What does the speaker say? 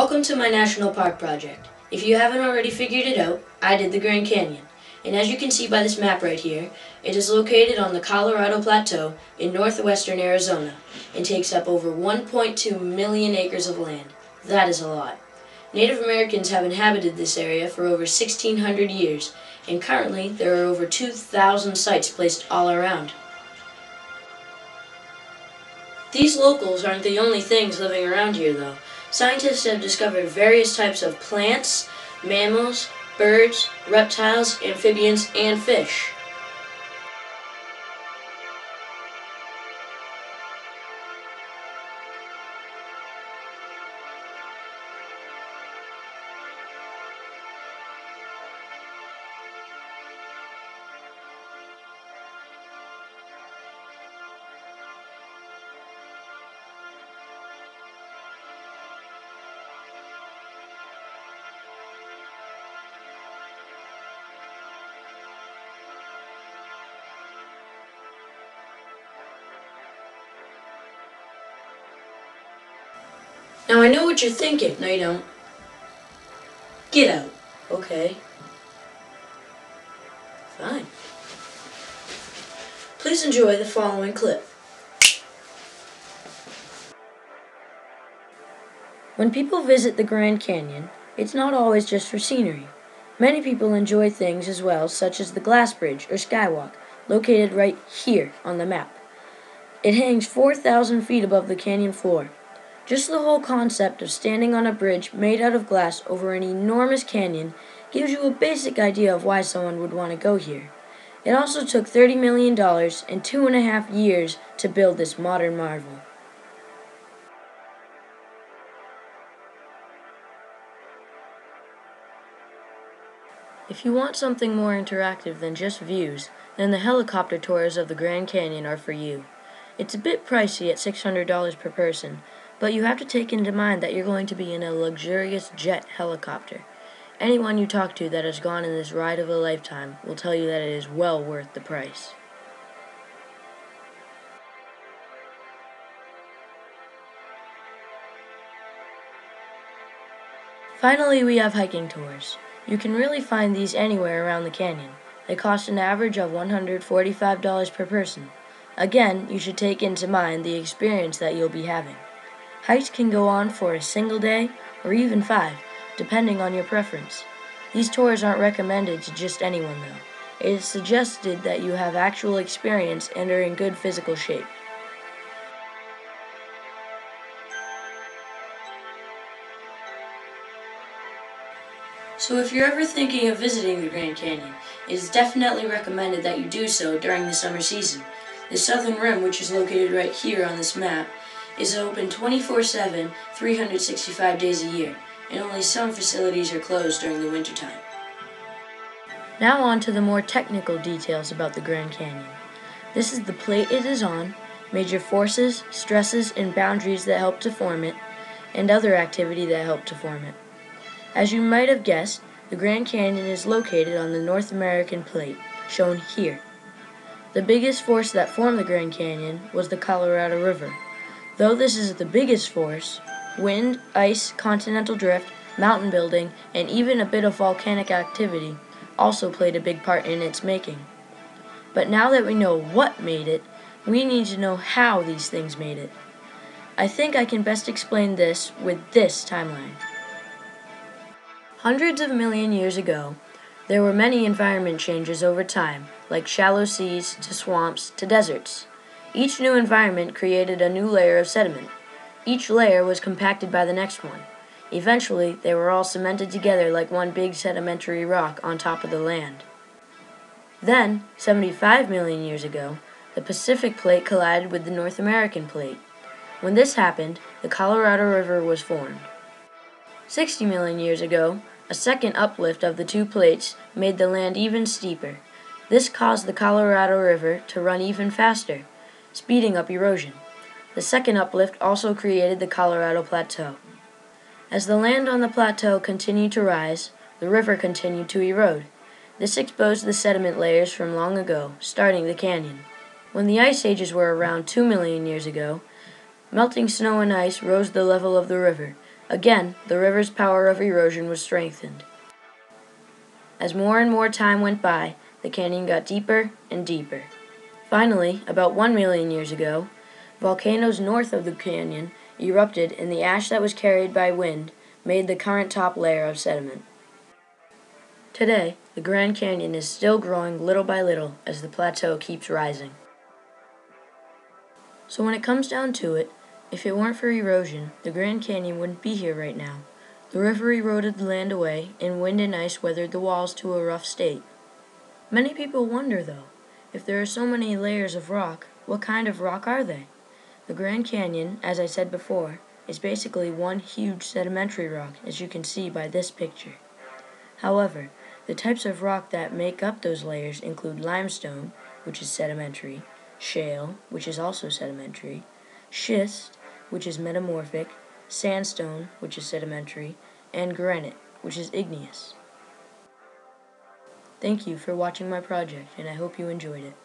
Welcome to my National Park project. If you haven't already figured it out, I did the Grand Canyon. And as you can see by this map right here, it is located on the Colorado Plateau in northwestern Arizona and takes up over 1.2 million acres of land. That is a lot. Native Americans have inhabited this area for over 1,600 years, and currently there are over 2,000 sites placed all around. These locals aren't the only things living around here, though. Scientists have discovered various types of plants, mammals, birds, reptiles, amphibians, and fish. Now I know what you're thinking. No, you don't. Get out. Okay. Fine. Please enjoy the following clip. When people visit the Grand Canyon, it's not always just for scenery. Many people enjoy things as well, such as the Glass Bridge or Skywalk, located right here on the map. It hangs 4,000 feet above the canyon floor. Just the whole concept of standing on a bridge made out of glass over an enormous canyon gives you a basic idea of why someone would want to go here. It also took $30 million and 2.5 years to build this modern marvel. If you want something more interactive than just views, then the helicopter tours of the Grand Canyon are for you. It's a bit pricey at $600 per person, but you have to take into mind that you're going to be in a luxurious jet helicopter. Anyone you talk to that has gone in this ride of a lifetime will tell you that it is well worth the price. Finally, we have hiking tours. You can really find these anywhere around the canyon. They cost an average of $145 per person. Again, you should take into mind the experience that you'll be having. Hikes can go on for a single day or even 5, depending on your preference. These tours aren't recommended to just anyone though. It is suggested that you have actual experience and are in good physical shape. So if you're ever thinking of visiting the Grand Canyon, it is definitely recommended that you do so during the summer season. The southern rim, which is located right here on this map, is open 24/7, 365 days a year, and only some facilities are closed during the wintertime. Now on to the more technical details about the Grand Canyon. This is the plate it is on, major forces, stresses, and boundaries that help to form it, and other activity that help to form it. As you might have guessed, the Grand Canyon is located on the North American plate, shown here. The biggest force that formed the Grand Canyon was the Colorado River. Though this is the biggest force, wind, ice, continental drift, mountain building, and even a bit of volcanic activity also played a big part in its making. But now that we know what made it, we need to know how these things made it. I think I can best explain this with this timeline. Hundreds of million years ago, there were many environment changes over time, like shallow seas to swamps to deserts. Each new environment created a new layer of sediment. Each layer was compacted by the next one. Eventually, they were all cemented together like one big sedimentary rock on top of the land. Then, 75 million years ago, the Pacific Plate collided with the North American Plate. When this happened, the Colorado River was formed. 60 million years ago, a second uplift of the two plates made the land even steeper. This caused the Colorado River to run even faster, speeding up erosion. The second uplift also created the Colorado Plateau. As the land on the plateau continued to rise, the river continued to erode. This exposed the sediment layers from long ago, starting the canyon. When the ice ages were around 2 million years ago, melting snow and ice rose the level of the river. Again, the river's power of erosion was strengthened. As more and more time went by, the canyon got deeper and deeper. Finally, about 1 million years ago, volcanoes north of the canyon erupted and the ash that was carried by wind made the current top layer of sediment. Today, the Grand Canyon is still growing little by little as the plateau keeps rising. So when it comes down to it, if it weren't for erosion, the Grand Canyon wouldn't be here right now. The river eroded the land away, and wind and ice weathered the walls to a rough state. Many people wonder, though, if there are so many layers of rock, what kind of rock are they? The Grand Canyon, as I said before, is basically one huge sedimentary rock, as you can see by this picture. However, the types of rock that make up those layers include limestone, which is sedimentary, shale, which is also sedimentary, schist, which is metamorphic, sandstone, which is sedimentary, and granite, which is igneous. Thank you for watching my project, and I hope you enjoyed it.